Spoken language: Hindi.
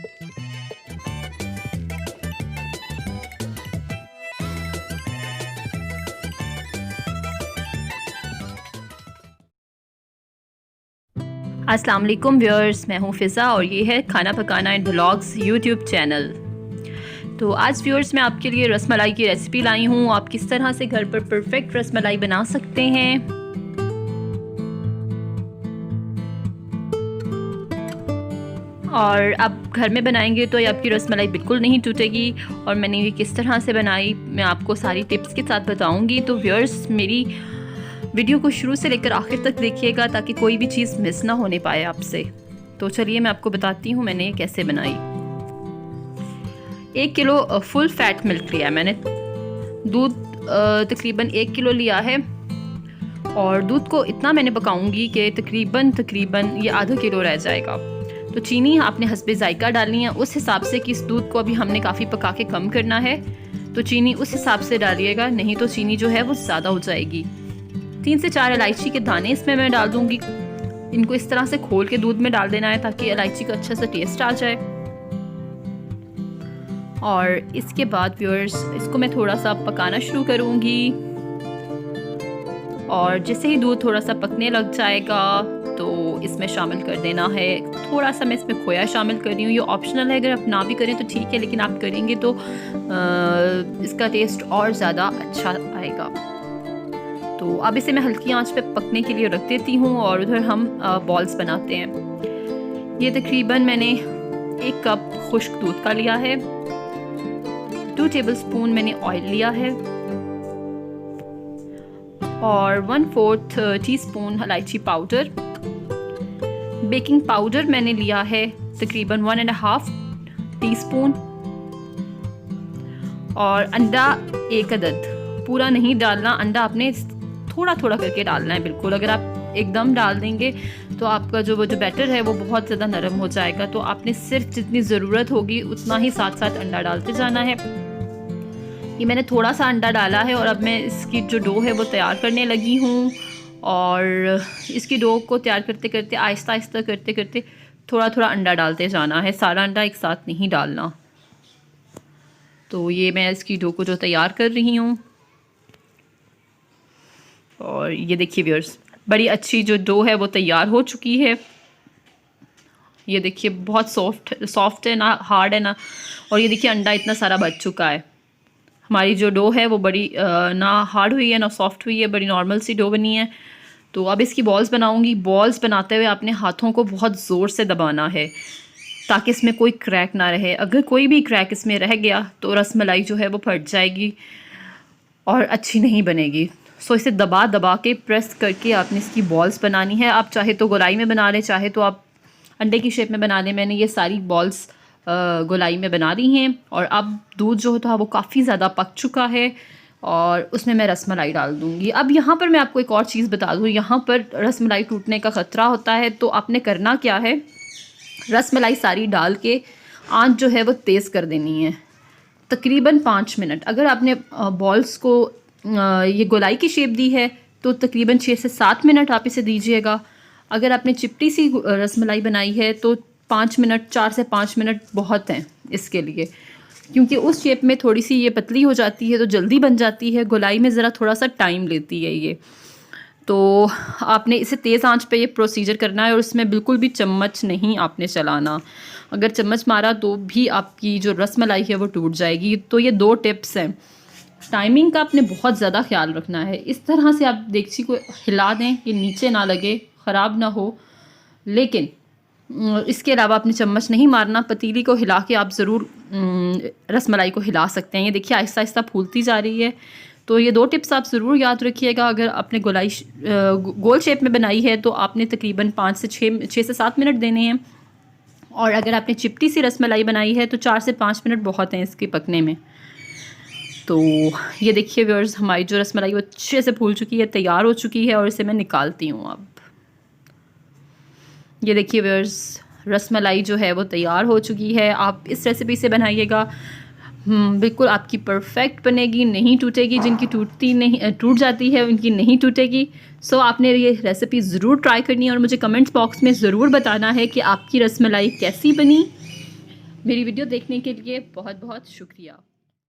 अस्सलाम वालेकुम व्यूअर्स, मैं हूँ फ़िज़ा और ये है खाना पकाना एंड व्लॉग्स यूट्यूब चैनल। तो आज व्यूअर्स मैं आपके लिए रसमलाई की रेसिपी लाई हूँ। आप किस तरह से घर पर परफेक्ट रसमलाई बना सकते हैं। और आप घर में बनाएंगे तो ये आपकी रसमलाई बिल्कुल नहीं टूटेगी। और मैंने ये किस तरह से बनाई मैं आपको सारी टिप्स के साथ बताऊँगी। तो व्यूअर्स मेरी वीडियो को शुरू से लेकर आखिर तक देखिएगा ताकि कोई भी चीज़ मिस ना होने पाए आपसे। तो चलिए मैं आपको बताती हूँ मैंने ये कैसे बनाई। 1 किलो फुल फैट मिल्क लिया है मैंने। दूध तकरीबन 1 किलो लिया है और दूध को इतना मैंने पकाऊंगी कि तकरीबन ये आधा किलो रह जाएगा। तो चीनी आपने हस्बे जायका डालनी है उस हिसाब से कि इस दूध को अभी हमने काफ़ी पका के कम करना है। तो चीनी उस हिसाब से डालिएगा, नहीं तो चीनी जो है वो ज़्यादा हो जाएगी। 3 से 4 इलायची के दाने इसमें मैं डाल दूंगी। इनको इस तरह से खोल के दूध में डाल देना है ताकि इलायची का अच्छा सा टेस्ट आ जाए। और इसके बाद व्यूअर्स इसको मैं थोड़ा सा पकाना शुरू करूंगी। और जैसे ही दूध थोड़ा सा पकने लग जाएगा तो इसमें शामिल कर देना है थोड़ा सा, मैं इसमें खोया शामिल कर रही हूँ। ये ऑप्शनल है, अगर आप ना भी करें तो ठीक है, लेकिन आप करेंगे तो इसका टेस्ट और ज़्यादा अच्छा आएगा। तो अब इसे मैं हल्की आंच पे पकने के लिए रख देती हूँ और उधर हम बॉल्स बनाते हैं। ये तकरीबन मैंने 1 कप खुश्क दूध का लिया है। 2 टेबलस्पून मैंने ऑयल लिया है और 1/4 टीस्पून इलायची पाउडर। बेकिंग पाउडर मैंने लिया है तकरीबन 1.5 टीस्पून। और अंडा 1 अदद, पूरा नहीं डालना अंडा, आपने थोड़ा थोड़ा करके डालना है बिल्कुल। अगर आप एकदम डाल देंगे तो आपका जो बैटर है वो बहुत ज़्यादा नरम हो जाएगा। तो आपने सिर्फ जितनी ज़रूरत होगी उतना ही साथ साथ अंडा डालते जाना है। ये मैंने थोड़ा सा अंडा डाला है और अब मैं इसकी जो डो है वो तैयार करने लगी हूँ। और इसकी डो को तैयार करते करते आहिस्ता आहिस्ता करते करते थोड़ा थोड़ा अंडा डालते जाना है, सारा अंडा एक साथ नहीं डालना। तो ये मैं इसकी डो को जो तैयार कर रही हूँ। और ये देखिए व्यूअर्स बड़ी अच्छी जो डो है वो तैयार हो चुकी है। ये देखिए बहुत सॉफ्ट है, ना हार्ड है ना। और ये देखिए अंडा इतना सारा बच चुका है। हमारी जो डो है वो बड़ी ना हार्ड हुई है ना सॉफ्ट हुई है, बड़ी नॉर्मल सी डो बनी है। तो अब इसकी बॉल्स बनाऊंगी। बॉल्स बनाते हुए आपने हाथों को बहुत ज़ोर से दबाना है ताकि इसमें कोई क्रैक ना रहे। अगर कोई भी क्रैक इसमें रह गया तो रसमलाई जो है वो फट जाएगी और अच्छी नहीं बनेगी। सो इसे दबा दबा के प्रेस करके आपने इसकी बॉल्स बनानी है। आप चाहे तो गोलाई में बना लें, चाहे तो आप अंडे की शेप में बना लें। मैंने ये सारी बॉल्स गोलाई में बना दी हैं। और अब दूध जो था वो काफ़ी ज़्यादा पक चुका है और उसमें मैं रसमलाई डाल दूँगी। अब यहाँ पर मैं आपको एक और चीज़ बता दूँ, यहाँ पर रसमलाई टूटने का ख़तरा होता है। तो आपने करना क्या है, रसमलाई सारी डाल के आंच जो है वो तेज़ कर देनी है तकरीबन 5 मिनट। अगर आपने बॉल्स को ये गोलाई की शेप दी है तो तकरीबन 6 से 7 मिनट आप इसे दीजिएगा। अगर आपने चिपटी सी रसमलाई बनाई है तो 5 मिनट, 4 से 5 मिनट बहुत हैं इसके लिए, क्योंकि उस शेप में थोड़ी सी ये पतली हो जाती है तो जल्दी बन जाती है। गोलाई में ज़रा थोड़ा सा टाइम लेती है ये। तो आपने इसे तेज़ आंच पे ये प्रोसीजर करना है और इसमें बिल्कुल भी चम्मच नहीं आपने चलाना। अगर चम्मच मारा तो भी आपकी जो रसमलाई है वो टूट जाएगी। तो ये 2 टिप्स हैं। टाइमिंग का आपने बहुत ज़्यादा ख्याल रखना है। इस तरह से आप देगची को हिला दें कि नीचे ना लगे, ख़राब ना हो। लेकिन इसके अलावा आपने चम्मच नहीं मारना। पतीली को हिला के आप ज़रूर रसमलाई को हिला सकते हैं। ये देखिए आहिस्ता आहिस्ता फूलती जा रही है। तो ये 2 टिप्स आप ज़रूर याद रखिएगा। अगर आपने गोल शेप में बनाई है तो आपने तकरीबन 5 से 6 से 7 मिनट देने हैं। और अगर आपने चिपटी सी रसमलाई बनाई है तो 4 से 5 मिनट बहुत हैं इसके पकने में। तो ये देखिए व्यूअर्स हमारी जो रसमलाई वो अच्छे से फूल चुकी है, तैयार हो चुकी है और इसे मैं निकालती हूँ। अब ये देखिए व्यूअर्स रसमलाई जो है वो तैयार हो चुकी है। आप इस रेसिपी से बनाइएगा, बिल्कुल आपकी परफेक्ट बनेगी, नहीं टूटेगी। जिनकी टूट जाती है उनकी नहीं टूटेगी। सो आपने ये रेसिपी ज़रूर ट्राई करनी है और मुझे कमेंट्स बॉक्स में ज़रूर बताना है कि आपकी रसमलाई कैसी बनी। मेरी वीडियो देखने के लिए बहुत बहुत शुक्रिया।